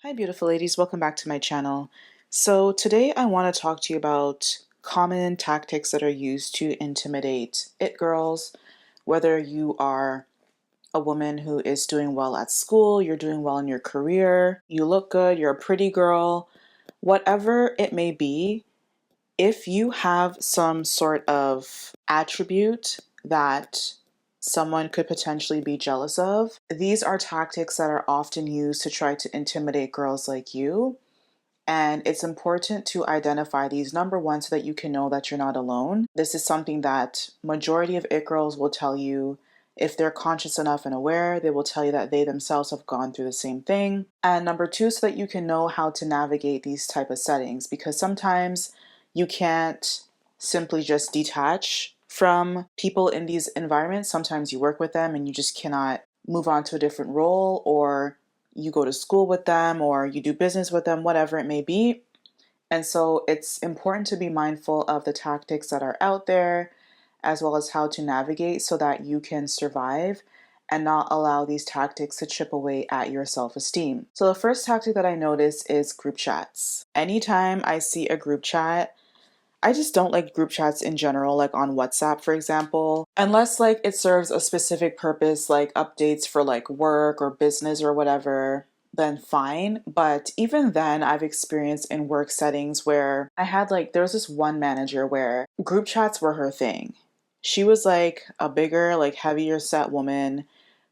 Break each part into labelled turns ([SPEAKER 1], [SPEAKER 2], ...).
[SPEAKER 1] Hi, beautiful ladies. Welcome back to my channel. So today I want to talk to you about common tactics that are used to intimidate it girls, whether you are a woman who is doing well at school, you're doing well in your career, you look good, you're a pretty girl, whatever it may be. If you have some sort of attribute that someone could potentially be jealous of, these are tactics that are often used to try to intimidate girls like you. And it's important to identify these, number one, so that you can know that you're not alone. This is something that majority of it girls will tell you. If they're conscious enough and aware, they will tell you that they themselves have gone through the same thing. And number two, so that you can know how to navigate these type of settings, because sometimes you can't simply just detach from people in these environments. Sometimes you work with them and you just cannot move on to a different role, or you go to school with them, or you do business with them, whatever it may be. And so it's important to be mindful of the tactics that are out there, as well as how to navigate so that you can survive and not allow these tactics to chip away at your self-esteem. So the first tactic that I notice is group chats. Anytime I see a group chat, I just don't like group chats in general, like on WhatsApp, for example, unless like it serves a specific purpose, like updates for like work or business or whatever, then fine. But even then, I've experienced in work settings where there was this one manager where group chats were her thing. She was like a bigger, like heavier set woman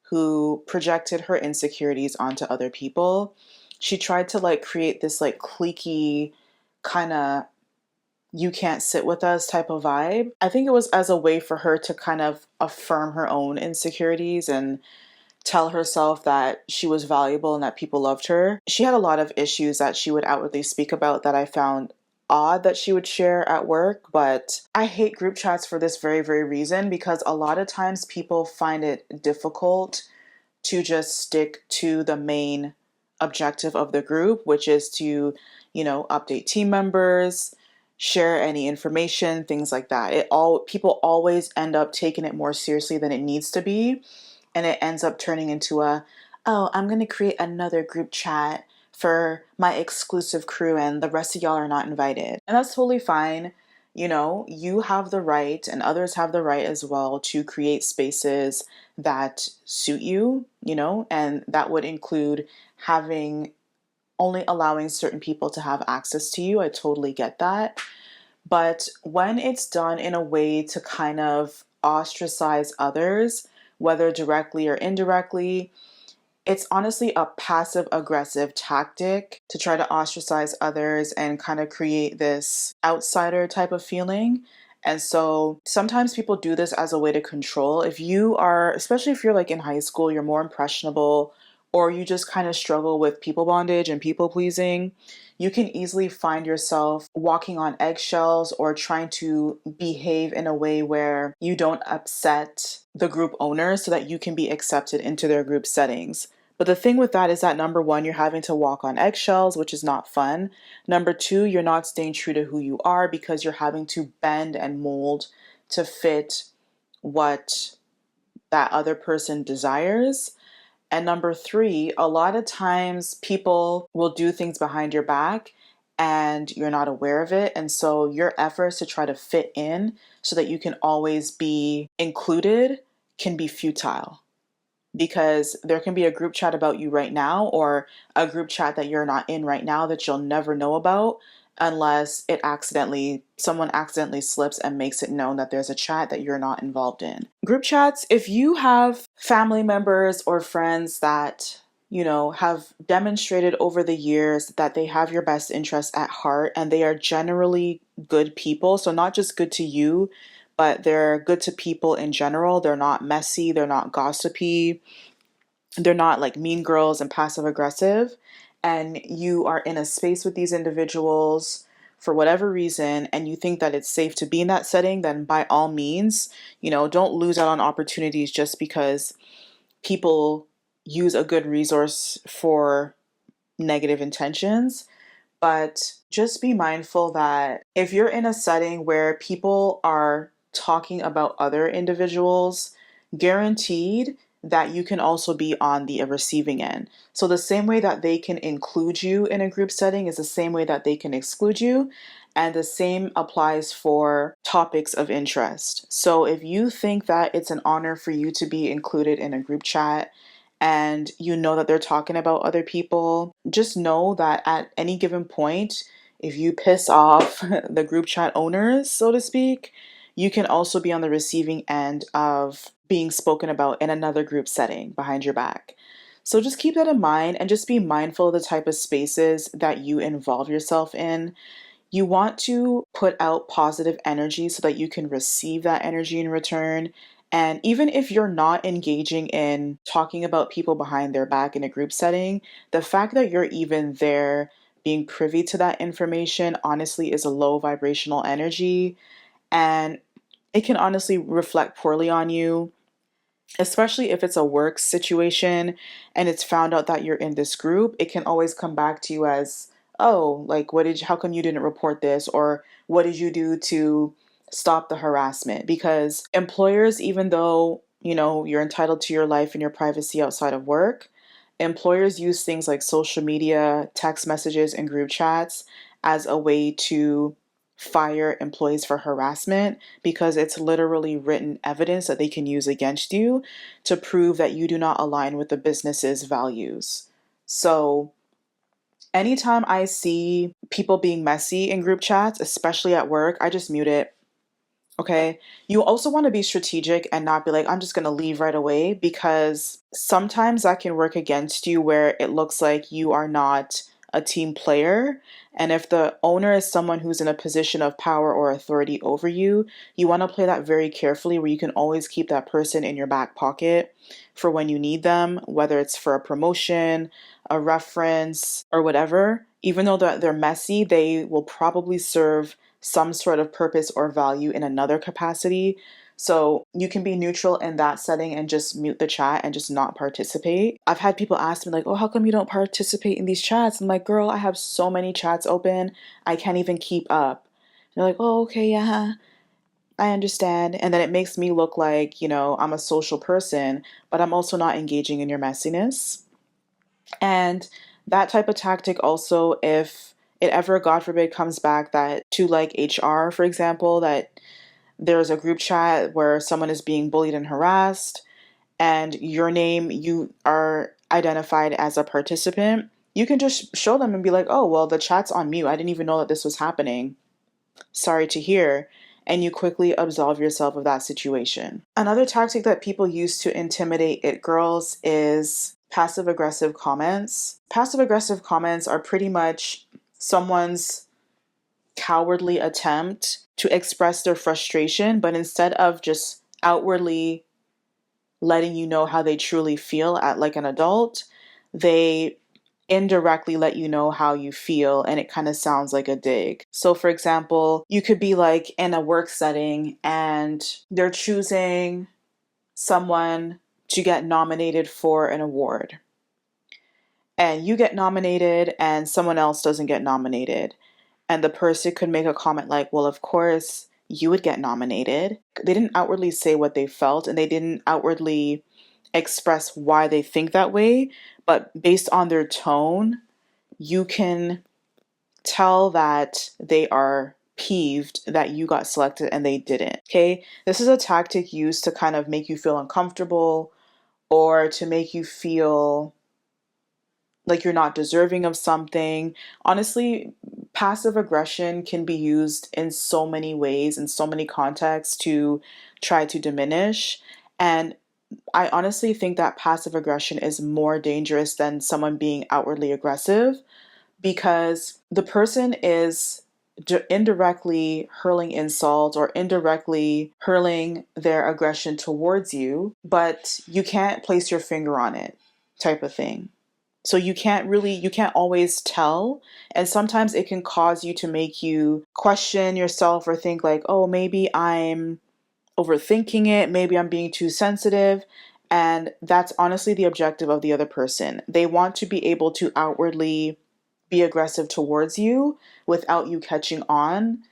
[SPEAKER 1] who projected her insecurities onto other people. She tried to like create this like cliquey kind of you can't sit with us type of vibe. I think it was as a way for her to kind of affirm her own insecurities and tell herself that she was valuable and that people loved her. She had a lot of issues that she would outwardly speak about that I found odd that she would share at work, but I hate group chats for this very, very reason, because a lot of times people find it difficult to just stick to the main objective of the group, which is to, update team members, share any information, things like that. People always end up taking it more seriously than it needs to be, and it ends up turning into oh, I'm going to create another group chat for my exclusive crew and the rest of y'all are not invited. And that's totally fine. You have the right, and others have the right as well, to create spaces that suit you, and that would include having only allowing certain people to have access to you. I totally get that. But when it's done in a way to kind of ostracize others, whether directly or indirectly, it's honestly a passive aggressive tactic to try to ostracize others and kind of create this outsider type of feeling. And so sometimes people do this as a way to control. Especially if you're like in high school, you're more impressionable, or you just kind of struggle with people bondage and people pleasing, you can easily find yourself walking on eggshells or trying to behave in a way where you don't upset the group owners so that you can be accepted into their group settings. But the thing with that is that number one, you're having to walk on eggshells, which is not fun. Number two, you're not staying true to who you are because you're having to bend and mold to fit what that other person desires. And number three, a lot of times people will do things behind your back and you're not aware of it. And so your efforts to try to fit in so that you can always be included can be futile, because there can be a group chat about you right now, or a group chat that you're not in right now that you'll never know about unless someone accidentally slips and makes it known that there's a chat that you're not involved in. Group chats, if you have family members or friends that have demonstrated over the years that they have your best interests at heart and they are generally good people, so not just good to you, but they're good to people in general. They're not messy, they're not gossipy, they're not like mean girls and passive aggressive, and you are in a space with these individuals for whatever reason, and you think that it's safe to be in that setting, then by all means, don't lose out on opportunities just because people use a good resource for negative intentions. But just be mindful that if you're in a setting where people are talking about other individuals, guaranteed that you can also be on the receiving end. So the same way that they can include you in a group setting is the same way that they can exclude you. And the same applies for topics of interest. So if you think that it's an honor for you to be included in a group chat and you know that they're talking about other people, just know that at any given point, if you piss off the group chat owners, so to speak, you can also be on the receiving end of being spoken about in another group setting behind your back. So just keep that in mind and just be mindful of the type of spaces that you involve yourself in. You want to put out positive energy so that you can receive that energy in return. And even if you're not engaging in talking about people behind their back in a group setting, the fact that you're even there being privy to that information honestly is a low vibrational energy. And it can honestly reflect poorly on you, especially if it's a work situation and it's found out that you're in this group. It can always come back to you as, oh, like, how come you didn't report this? Or what did you do to stop the harassment? Because employers, even though, you're entitled to your life and your privacy outside of work, employers use things like social media, text messages, and group chats as a way to fire employees for harassment, because it's literally written evidence that they can use against you to prove that you do not align with the business's values. So, anytime I see people being messy in group chats, especially at work, I just mute it. Okay. You also want to be strategic and not be like, I'm just going to leave right away, because sometimes that can work against you where it looks like you are not a team player. And if the owner is someone who's in a position of power or authority over you, you want to play that very carefully, where you can always keep that person in your back pocket for when you need them, whether it's for a promotion, a reference, or whatever. Even though they're messy, they will probably serve some sort of purpose or value in another capacity. So you can be neutral in that setting and just mute the chat and just not participate. I've had people ask me like, oh, how come you don't participate in these chats? I'm like, girl, I have so many chats open, I can't even keep up. They're like, oh, okay, yeah, I understand. And then it makes me look like, I'm a social person, but I'm also not engaging in your messiness. And that type of tactic also, if it ever, God forbid, comes back that to like HR, for example, that there's a group chat where someone is being bullied and harassed, and you are identified as a participant, you can just show them and be like, oh, well, the chat's on mute. I didn't even know that this was happening. Sorry to hear. And you quickly absolve yourself of that situation. Another tactic that people use to intimidate it girls is passive aggressive comments. Passive aggressive comments are pretty much someone's cowardly attempt to express their frustration, but instead of just outwardly letting you know how they truly feel at like an adult, they indirectly let you know how you feel, and it kind of sounds like a dig. So for example, you could be like in a work setting and they're choosing someone to get nominated for an award, and you get nominated and someone else doesn't get nominated, and the person could make a comment like, well, of course you would get nominated. They didn't outwardly say what they felt, and they didn't outwardly express why they think that way, but based on their tone, you can tell that they are peeved that you got selected and they didn't. Okay. This is a tactic used to kind of make you feel uncomfortable, or to make you feel like you're not deserving of something. Honestly, passive aggression can be used in so many ways, in so many contexts, to try to diminish. And I honestly think that passive aggression is more dangerous than someone being outwardly aggressive, because the person is indirectly hurling insults or indirectly hurling their aggression towards you, but you can't place your finger on it, type of thing. So you can't always tell. And sometimes it can cause you to make you question yourself or think like, oh, maybe I'm overthinking it, maybe I'm being too sensitive. And that's honestly the objective of the other person. They want to be able to outwardly be aggressive towards you without you catching on.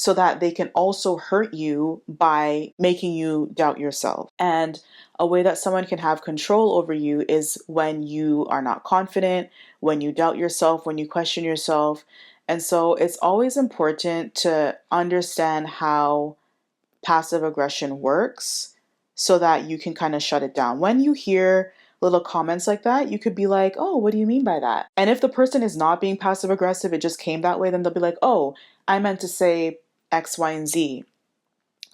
[SPEAKER 1] so that they can also hurt you by making you doubt yourself. And a way that someone can have control over you is when you are not confident, when you doubt yourself, when you question yourself. And so it's always important to understand how passive aggression works so that you can kind of shut it down. When you hear little comments like that, you could be like, oh, what do you mean by that? And if the person is not being passive aggressive, it just came that way, then they'll be like, oh, I meant to say X, Y, and Z,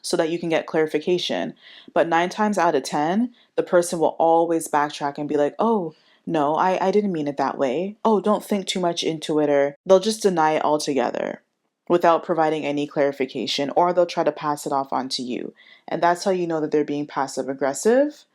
[SPEAKER 1] so that you can get clarification. But 9 times out of 10, the person will always backtrack and be like, oh, no, I didn't mean it that way. Oh, don't think too much into it. Or they'll just deny it altogether without providing any clarification, or they'll try to pass it off onto you. And that's how you know that they're being passive aggressive.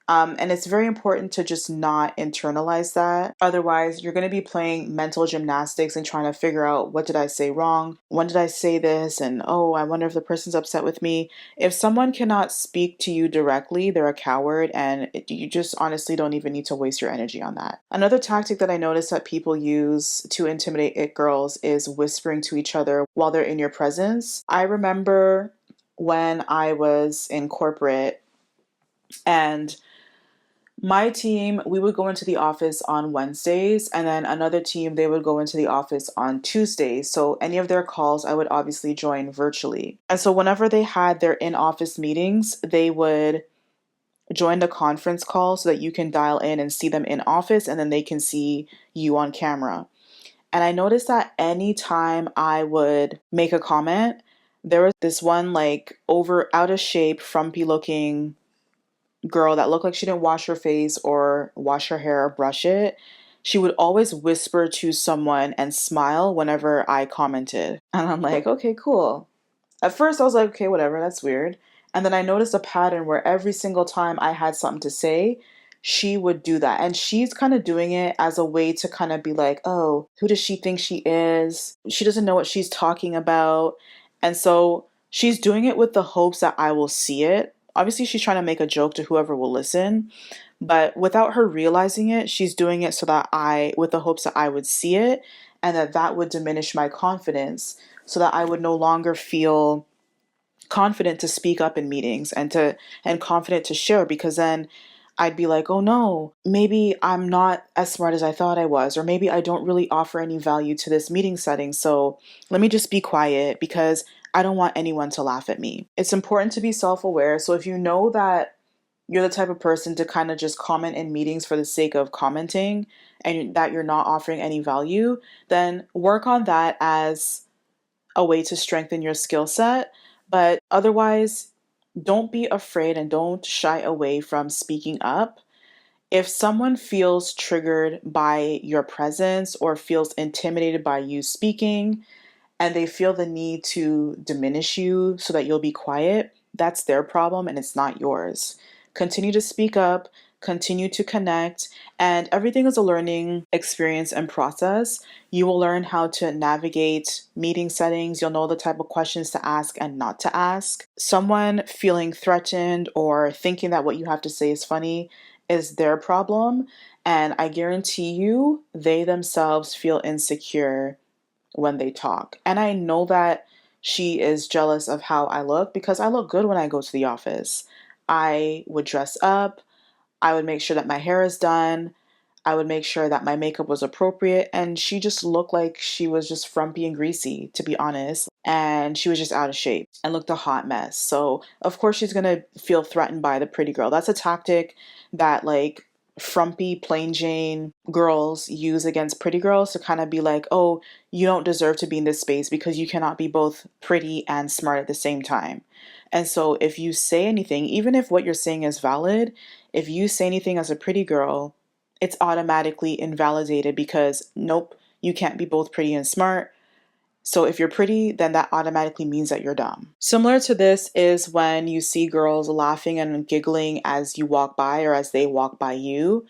[SPEAKER 1] And it's very important to just not internalize that. Otherwise, you're going to be playing mental gymnastics and trying to figure out, what did I say wrong? When did I say this? And oh, I wonder if the person's upset with me. If someone cannot speak to you directly, they're a coward, and you just honestly don't even need to waste your energy on that. Another tactic that I noticed that people use to intimidate it girls is whispering to each other while they're in your presence. I remember when I was in corporate, and my team, we would go into the office on Wednesdays, and then another team, they would go into the office on Tuesdays. So any of their calls, I would obviously join virtually. And so whenever they had their in-office meetings, they would join the conference call so that you can dial in and see them in office, and then they can see you on camera. And I noticed that anytime I would make a comment, there was this one like out of shape, frumpy looking girl that looked like she didn't wash her face or wash her hair or brush it. She would always whisper to someone and smile whenever I commented. And I'm like, okay, cool. At first I was like, okay, whatever, that's weird. And then I noticed a pattern where every single time I had something to say, she would do that. And she's kind of doing it as a way to kind of be like, oh, who does she think she is? She doesn't know what she's talking about. And so she's doing it with the hopes that I will see it. Obviously, she's trying to make a joke to whoever will listen, but without her realizing it, she's doing it so that with the hopes that I would see it, and that would diminish my confidence, so that I would no longer feel confident to speak up in meetings and confident to share, because then I'd be like, oh no, maybe I'm not as smart as I thought I was, or maybe I don't really offer any value to this meeting setting. So let me just be quiet because I don't want anyone to laugh at me. It's important to be self-aware. So if you know that you're the type of person to kind of just comment in meetings for the sake of commenting and that you're not offering any value, then work on that as a way to strengthen your skill set. But otherwise, don't be afraid and don't shy away from speaking up. If someone feels triggered by your presence or feels intimidated by you speaking, and they feel the need to diminish you so that you'll be quiet, that's their problem and it's not yours. Continue to speak up, continue to connect, and everything is a learning experience and process. You will learn how to navigate meeting settings. You'll know the type of questions to ask and not to ask. Someone feeling threatened or thinking that what you have to say is funny is their problem, and I guarantee you, they themselves feel insecure when they talk. And I know that she is jealous of how I look because I look good when I go to the office. I would dress up, I would make sure that my hair is done, I would make sure that my makeup was appropriate, and she just looked like she was just frumpy and greasy, to be honest. And she was just out of shape and looked a hot mess. So, of course, she's gonna feel threatened by the pretty girl. That's a tactic that, like, frumpy, plain Jane girls use against pretty girls to kind of be like, oh, you don't deserve to be in this space because you cannot be both pretty and smart at the same time. And so, if you say anything, even if what you're saying is valid, if you say anything as a pretty girl, it's automatically invalidated because nope, you can't be both pretty and smart. So if you're pretty, then that automatically means that you're dumb. Similar to this is when you see girls laughing and giggling as you walk by or as they walk by you.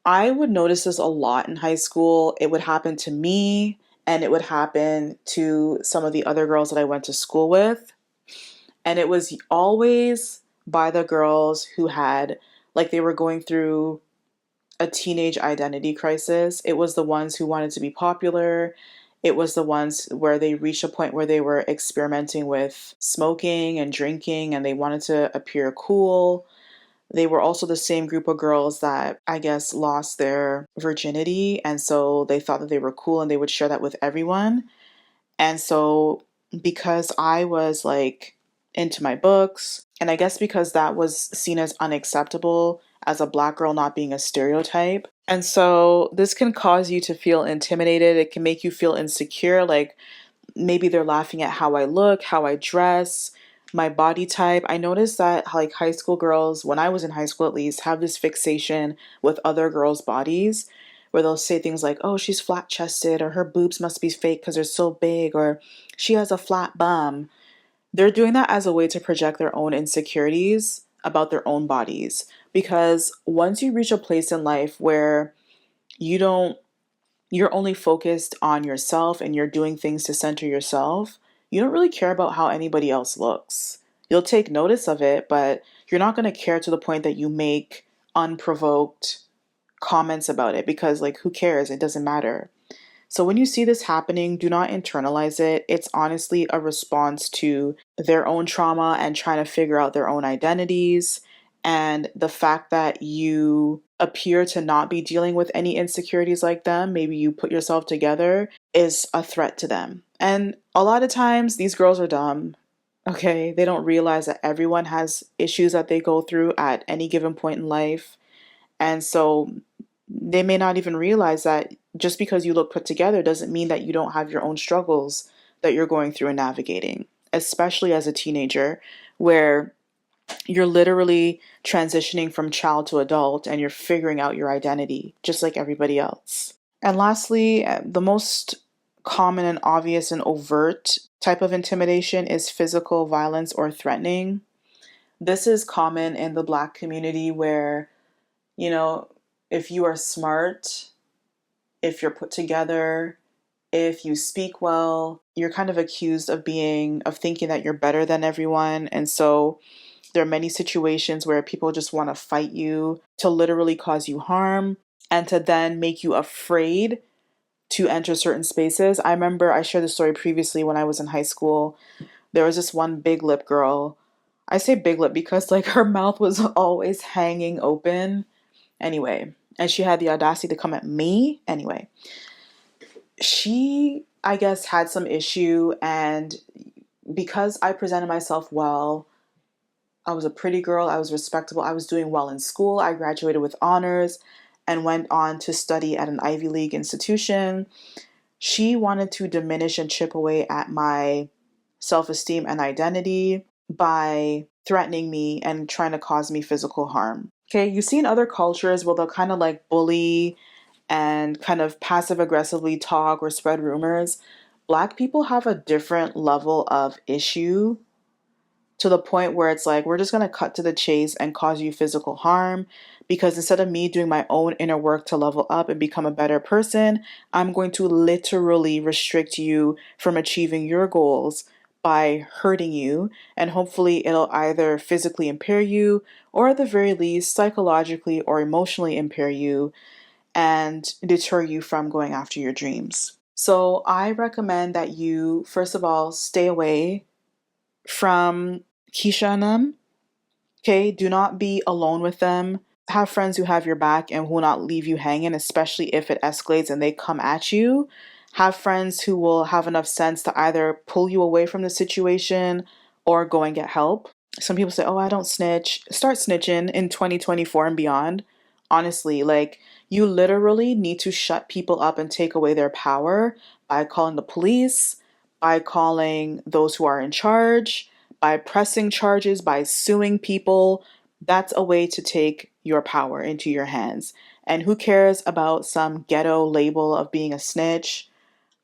[SPEAKER 1] I would notice this a lot in high school. It would happen to me and it would happen to some of the other girls that I went to school with. And it was always by the girls who had, like, they were going through a teenage identity crisis. It was the ones who wanted to be popular. It was the ones where they reached a point where they were experimenting with smoking and drinking and they wanted to appear cool. They were also the same group of girls that I guess lost their virginity. And so they thought that they were cool and they would share that with everyone. And so because I was like into my books, and I guess because that was seen as unacceptable as a black girl not being a stereotype. And so this can cause you to feel intimidated. It can make you feel insecure. Like maybe they're laughing at how I look, how I dress, my body type. I noticed that like high school girls, when I was in high school at least, have this fixation with other girls' bodies where they'll say things like, oh, she's flat chested, or her boobs must be fake because they're so big, or she has a flat bum. They're doing that as a way to project their own insecurities about their own bodies. Because once you reach a place in life where you don't you're only focused on yourself and you're doing things to center yourself, you don't really care about how anybody else looks. You'll take notice of it, but you're not going to care to the point that you make unprovoked comments about it because, like, who cares? It doesn't matter. So when you see this happening, do not internalize it. It's honestly a response to their own trauma and trying to figure out their own identities. And the fact that you appear to not be dealing with any insecurities like them, maybe you put yourself together, is a threat to them. And a lot of times these girls are dumb. Okay, they don't realize that everyone has issues that they go through at any given point in life. And so they may not even realize that just because you look put together doesn't mean that you don't have your own struggles that you're going through and navigating, especially as a teenager, where you're literally transitioning from child to adult and you're figuring out your identity just like everybody else. And lastly, the most common and obvious and overt type of intimidation is physical violence or threatening. This is common in the Black community where, you know, if you are smart, if you're put together, if you speak well, you're kind of accused of thinking that you're better than everyone. And so there are many situations where people just want to fight you to literally cause you harm and to then make you afraid to enter certain spaces. I remember I shared the story previously when I was in high school. There was this one big lip girl. I say big lip because like her mouth was always hanging open. Anyway, and she had the audacity to come at me. Anyway, she, I guess, had some issue, and because I presented myself well, I was a pretty girl, I was respectable, I was doing well in school, I graduated with honors and went on to study at an Ivy League institution. She wanted to diminish and chip away at my self-esteem and identity by threatening me and trying to cause me physical harm. Okay, you see in other cultures where they'll kind of like bully and kind of passive aggressively talk or spread rumors. Black people have a different level of issue to the point where it's like, we're just going to cut to the chase and cause you physical harm because instead of me doing my own inner work to level up and become a better person, I'm going to literally restrict you from achieving your goals by hurting you. And hopefully it'll either physically impair you or at the very least psychologically or emotionally impair you and deter you from going after your dreams. So I recommend that you, first of all, stay away from Keisha and them. Okay, do not be alone with them. Have friends who have your back and who will not leave you hanging, especially if it escalates and they come at you. Have friends who will have enough sense to either pull you away from the situation or go and get help. Some people say, oh, I don't snitch. Start snitching in 2024 and beyond. Honestly, like you literally need to shut people up and take away their power by calling the police, by calling those who are in charge, by pressing charges, by suing people. That's a way to take your power into your hands. And who cares about some ghetto label of being a snitch?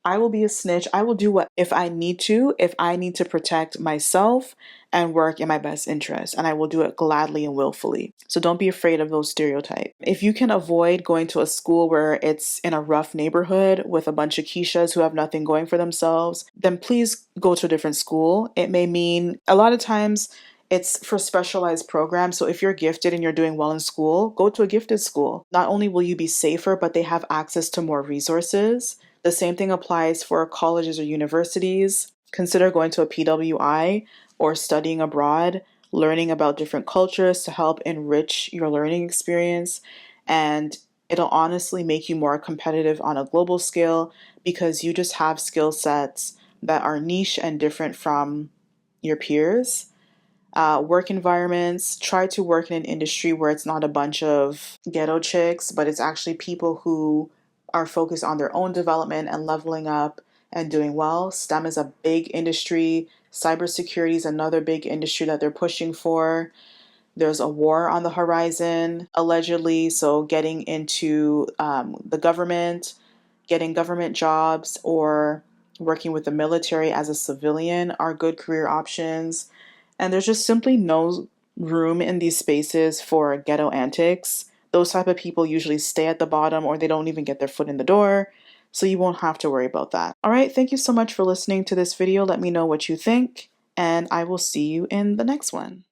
[SPEAKER 1] I will be a snitch. I will do what if I need to, if I need to protect myself and work in my best interest. And I will do it gladly and willfully. So don't be afraid of those stereotypes. If you can avoid going to a school where it's in a rough neighborhood with a bunch of Keishas who have nothing going for themselves, then please go to a different school. It may mean a lot of times it's for specialized programs. So if you're gifted and you're doing well in school, go to a gifted school. Not only will you be safer, but they have access to more resources. The same thing applies for colleges or universities. Consider going to a PWI or studying abroad, learning about different cultures to help enrich your learning experience. And it'll honestly make you more competitive on a global scale because you just have skill sets that are niche and different from your peers. Work environments, try to work in an industry where it's not a bunch of ghetto chicks, but it's actually people who are focused on their own development and leveling up and doing well. STEM is a big industry. Cybersecurity is another big industry that they're pushing for. There's a war on the horizon, allegedly. So, getting into the government, getting government jobs, or working with the military as a civilian are good career options. And there's just simply no room in these spaces for ghetto antics. Those type of people usually stay at the bottom or they don't even get their foot in the door. So you won't have to worry about that. All right, thank you so much for listening to this video. Let me know what you think, and I will see you in the next one.